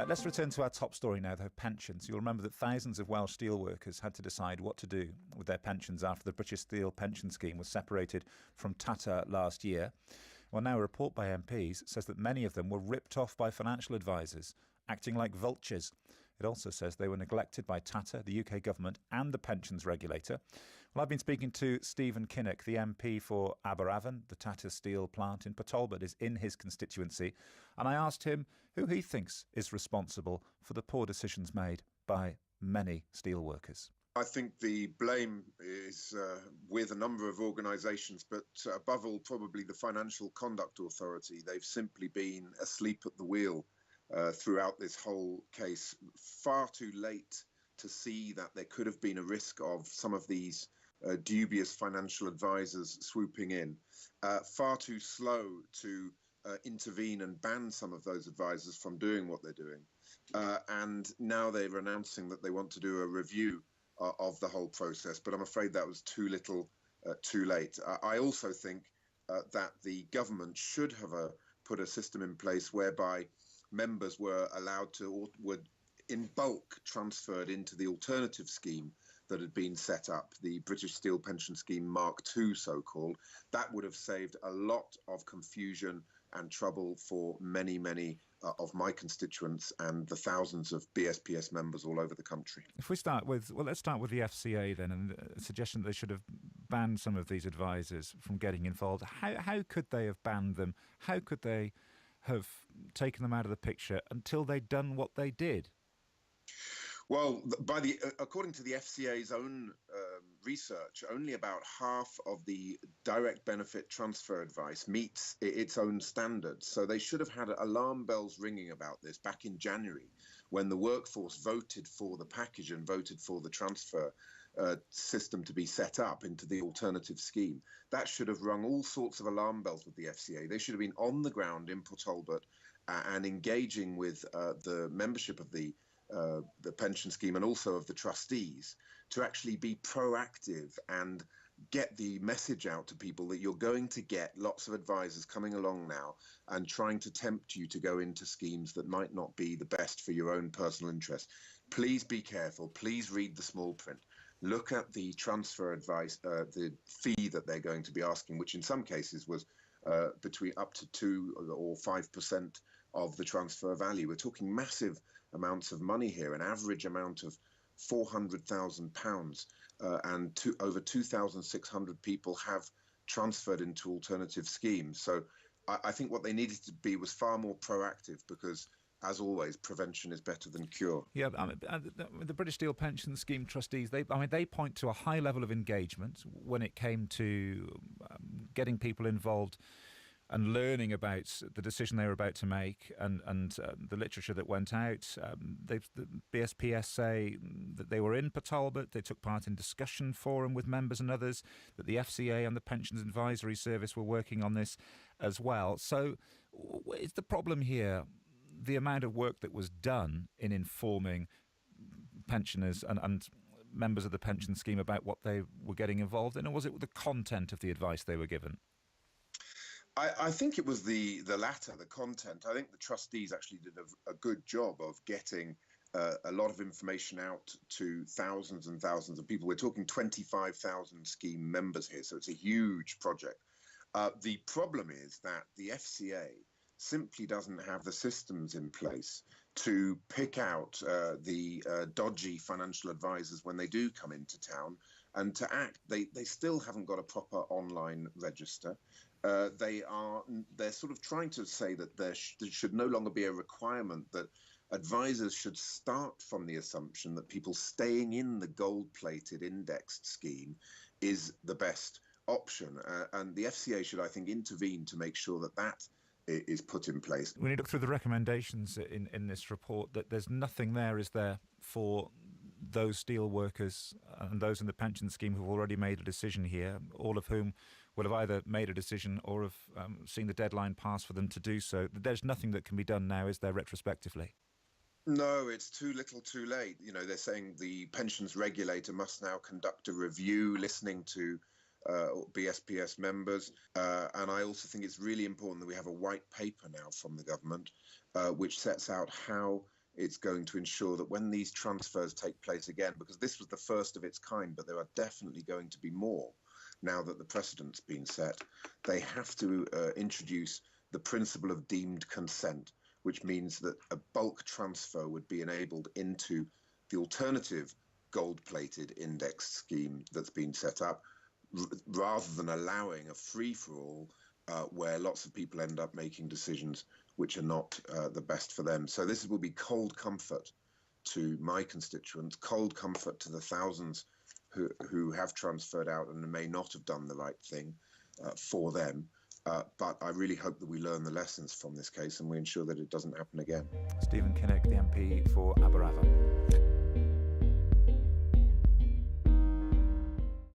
Let's return to our top story now, though, pensions. You'll remember that thousands of Welsh steelworkers had to decide what to do with their pensions after the British Steel Pension Scheme was separated from Tata last year. Well, now a report by MPs says that many of them were ripped off by financial advisors, acting like vultures. It also says they were neglected by Tata, the UK government, and the pensions regulator. Well, I've been speaking to Stephen Kinnock, the MP for Aberavon. The Tata steel plant in Port Talbot is in his constituency, and I asked him who he thinks is responsible for the poor decisions made by many steelworkers. I think the blame is with a number of organisations, but above all, probably the Financial Conduct Authority. They've simply been asleep at the wheel throughout this whole case. Far too late to see that there could have been a risk of some of these dubious financial advisors swooping in. Far too slow to intervene and ban some of those advisors from doing what they're doing. And now they're announcing that they want to do a review of the whole process, but I'm afraid that was too little, too late. I also think that the government should have put a system in place whereby members were allowed to, were in bulk transferred into the alternative scheme that had been set up, the British Steel Pension Scheme Mark II, so-called. That would have saved a lot of confusion and trouble for many, many of my constituents and the thousands of BSPS members all over the country. If we start with, well, let's start with the FCA then, and the suggestion that they should have banned some of these advisors from getting involved. How could they have banned them? How could they have taken them out of the picture until they'd done what they did? Well, according to the FCA's own research, only about half of the direct benefit transfer advice meets its own standards. So they should have had alarm bells ringing about this back in January when the workforce voted for the package and voted for the transfer system to be set up into the alternative scheme. That should have rung all sorts of alarm bells with the FCA. They should have been on the ground in Port Talbot and engaging with the membership of the pension scheme and also of the trustees to actually be proactive and get the message out to people that you're going to get lots of advisors coming along now and trying to tempt you to go into schemes that might not be the best for your own personal interest. Please be careful. Please read the small print. Look at the transfer advice, the fee that they're going to be asking, which in some cases was between up to 2 or 5% of the transfer value. We're talking massive amounts of money here, an average amount of £400,000, and over 2,600 people have transferred into alternative schemes. So I think what they needed to be was far more proactive because, as always, prevention is better than cure. Yeah, the British Steel Pension Scheme trustees, they point to a high level of engagement when it came to getting people involved and learning about the decision they were about to make and the literature that went out. The BSPS say that they were in Port Talbot, they took part in discussion forum with members and others, that the FCA and the Pensions Advisory Service were working on this as well. So is the problem here the amount of work that was done in informing pensioners and members of the pension scheme about what they were getting involved in, or was it the content of the advice they were given? I think it was the latter, the content. I think the trustees actually did a good job of getting a lot of information out to thousands and thousands of people. We're talking 25,000 scheme members here, so it's a huge project. The problem is that the FCA simply doesn't have the systems in place to pick out the dodgy financial advisors when they do come into town and to act. They still haven't got a proper online register. They're sort of trying to say that there should no longer be a requirement that advisors should start from the assumption that people staying in the gold-plated indexed scheme is the best option. And the FCA should, I think, intervene to make sure that is put in place. When you look through the recommendations in this report, that there's nothing there, is there, for those steel workers and those in the pension scheme who've already made a decision here, all of whom will have either made a decision or have seen the deadline pass for them to do so. There's nothing that can be done now, is there, retrospectively? No, it's too little too late. You know, they're saying the pensions regulator must now conduct a review, listening to BSPS members. And I also think it's really important that we have a white paper now from the government, which sets out how it's going to ensure that when these transfers take place again, because this was the first of its kind, but there are definitely going to be more now that the precedent's been set, they have to introduce the principle of deemed consent, which means that a bulk transfer would be enabled into the alternative gold-plated index scheme that's been set up, rather than allowing a free-for-all where lots of people end up making decisions which are not the best for them. So this will be cold comfort to my constituents, cold comfort to the thousands who have transferred out and may not have done the right thing for them. But I really hope that we learn the lessons from this case and we ensure that it doesn't happen again. Stephen Kinnock, the MP for Aberavon.